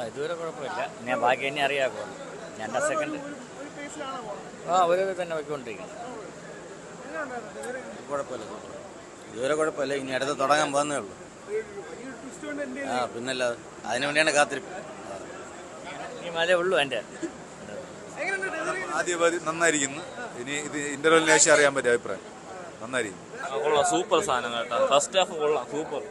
ഇതുവരെ കുഴപ്പമില്ല. ഞാൻ ബാക്കി തന്നെ അറിയാമോ. ഞാൻ സെക്കൻഡ് ഒരു തന്നെ പോയിക്കൊണ്ടിരിക്കുന്നു. കുഴപ്പമില്ല, ഇതുവരെ കുഴപ്പമില്ല. ഇനി അടുത്ത് തുടങ്ങാൻ പോകുന്നേ ഉള്ളൂ. പിന്നല്ല, അതിനു വേണ്ടിയാണ് കാത്തിരിപ്പ്. ഈ മഴ ഉള്ളൂ എൻ്റെ. ആദ്യം നന്നായിരിക്കുന്നു. ഇനി ഇത് ഇന്റർവെല്ലിന് ശേഷം അറിയാൻ പറ്റിയ അഭിപ്രായം. നന്നായിരിക്കും. കൊള്ളാം, സൂപ്പർ സാധനം കേട്ടോ. ഫസ്റ്റ് ഹാഫ് കൊള്ളാം, സൂപ്പർ.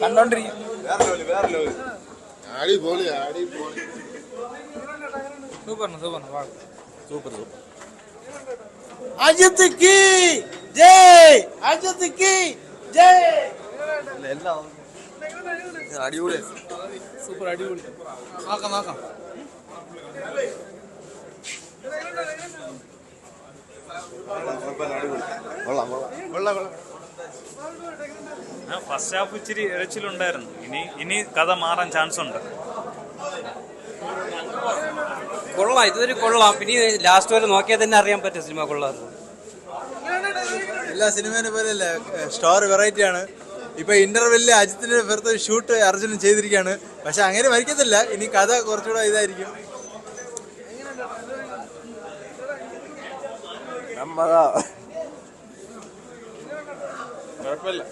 കണ്ടോണ്ടിരിക്കും. Super super. അജിത് കി ജയ്, അജിത് കി ജയ്. അടിപൊളി, സൂപ്പർ, അടിപൊളി. നോക്കാം നോക്കാം. ഫസ്റ്റ് ഹാഫ് ഇച്ചിരി ഇഴച്ചിലുണ്ടായിരുന്നു. ഇനി കഥ മാറാൻ ചാൻസ് ഉണ്ട്. കൊള്ളാം, ഇതൊരു കൊള്ളാം. പിന്നെ ലാസ്റ്റ് വരെ നോക്കിയാൽ തന്നെ അറിയാൻ പറ്റും സിനിമ കൊള്ളാം. എല്ലാ സിനിമേനെ പോലെയല്ല, സ്റ്റാർ വെറൈറ്റി ആണ്. ഇപ്പൊ ഇന്റർവെല്ലിൽ അജിത്തിന്റെ വെറുതെ ഷൂട്ട് അർജുനൻ ചെയ്തിരിക്കുകയാണ്. പക്ഷെ അങ്ങനെ മരിക്കത്തില്ല. ഇനി കഥ കുറച്ചുകൂടെ ഇതായിരിക്കും. കുഴപ്പമില്ല,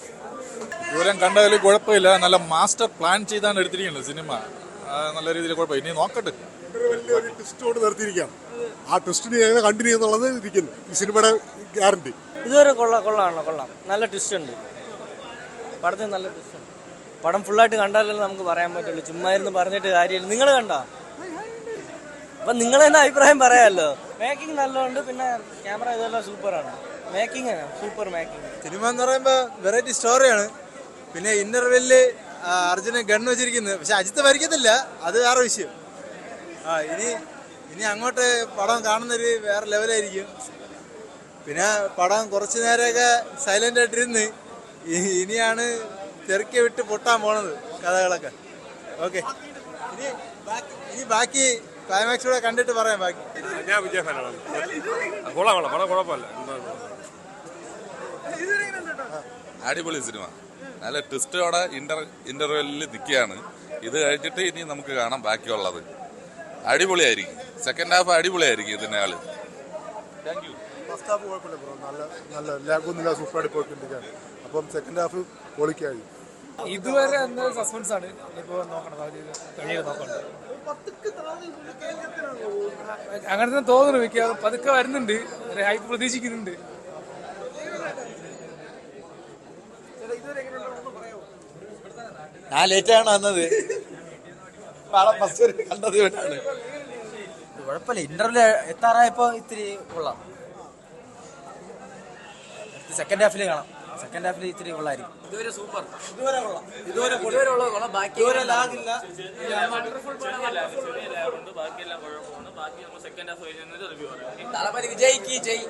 ദൂരം കണ്ടതിൽ കുഴപ്പമില്ല. നല്ല മാസ്റ്റർ പ്ലാൻ ചെയ്താണ് എടുത്തിരിക്കുന്നത് സിനിമ. നല്ല രീതിയിൽ കുഴപ്പമില്ല. ഇനി നോക്കട്ടെ. ഒരു ട്വിസ്റ്റോട് നിർത്തിയിരിക്കാം. ആ ട്വിസ്റ്റിന് കണ്ടിന്യൂ എന്നുള്ളത് ഇരിക്കുന്നു ഈ സിനിമയുടെ ഗ്യാരണ്ടി. ഇതുവരെ കൊള്ളാം. നല്ല ട്വിസ്റ്റ് ഉണ്ട് പടത്തിന്, നല്ല ട്വിസ്റ്റ് ഉണ്ട്. പടം ഫുള്ളായിട്ട് കണ്ടാലല്ലേ നമുക്ക് പറയാൻ പറ്റുള്ളൂ. ചുമ്മാ ഇരുന്ന് പറഞ്ഞിട്ട് കാര്യമില്ല. നിങ്ങൾ കണ്ടോ? അപ്പൊ നിങ്ങൾ തന്നെ അഭിപ്രായം പറയാമല്ലോ. മേക്കിംഗ് നല്ലതുണ്ട്. പിന്നെ ക്യാമറ ഇതെല്ലാം സൂപ്പറാണ്. Making super making. സിനിമ എന്ന് പറയുമ്പോൾ വെറൈറ്റി സ്റ്റോറിയാണ്. പിന്നെ ഇന്റർവെല്ലില് അർജുനൻ ഗണ്ണ് വെച്ചിരിക്കുന്നത്. പക്ഷെ അജിത്ത് മരിക്കത്തില്ല, അത് വേറെ വിഷയം. ഇനി അങ്ങോട്ട് പടം കാണുന്നൊരു വേറെ ലെവലായിരിക്കും. പിന്നെ പടം കുറച്ചു നേരമൊക്കെ സൈലന്റ് ആയിട്ടിരുന്ന് ഇനിയാണ് ചെറുക്കി വിട്ട് പൊട്ടാൻ പോണത് കഥകളൊക്കെ. ഓക്കെ, ഇനി ബാക്കി ക്ലൈമാക്സ് കൂടെ കണ്ടിട്ട് പറയാം. ബാക്കി ഞാൻ വിജയ ഫാനാണ്. കൊള്ളാം, പടം കുഴപ്പമില്ല. അടിപൊളി സിനിമ. നല്ല ട്വിസ്റ്റോടെ ഇന്റർവെല്ലിൽ നിൽക്കുകയാണ്. ഇത് കഴിഞ്ഞിട്ട് ഇനി നമുക്ക് കാണാം ബാക്കിയുള്ളത്. അടിപൊളിയായിരിക്കും. സെക്കൻഡ് ഹാഫ് അടിപൊളിയായിരിക്കും ഇതിന്റെ ആള്. Thank you. ഫസ്റ്റ് ഹാഫ് കുഴപ്പമില്ല ബ്രോ, നല്ല ലാഗൊന്നുമില്ല, സൂപ്പറായിട്ട് പോയിക്കൊണ്ടിരിക്കുകയാണ്. അപ്പം സെക്കൻഡ് ഹാഫ് പൊളിക്കായി. ഇതുവരെ എന്തായാലും സസ്പെൻസ് ആണ്. ഇനിയിപ്പോ നോക്കണം, നോക്കണ്ട. അങ്ങനെ തന്നെ തോന്നുന്നു. മിക്കവാറും പതുക്കെ വരുന്നുണ്ട്. ഹൈപ്പ് പ്രതീക്ഷിക്കുന്നുണ്ട്. ഞാൻ ലേറ്റാണ് വന്നത്. കണ്ടത് കൊണ്ടാണ്. കുഴപ്പമില്ല. ഇന്റർവ്യൂ എത്താറായപ്പോ ഇത്തിരി കൊള്ളാം. സെക്കൻഡ് ഹാഫിൽ കാണാം. സെക്കൻഡ് ഹാഫിൽ ഇത്തിരി കൊള്ളായിരിക്കും. ഇതുവരെ സൂപ്പർ. തലപതി വിജയ്ക്ക് ജയ്.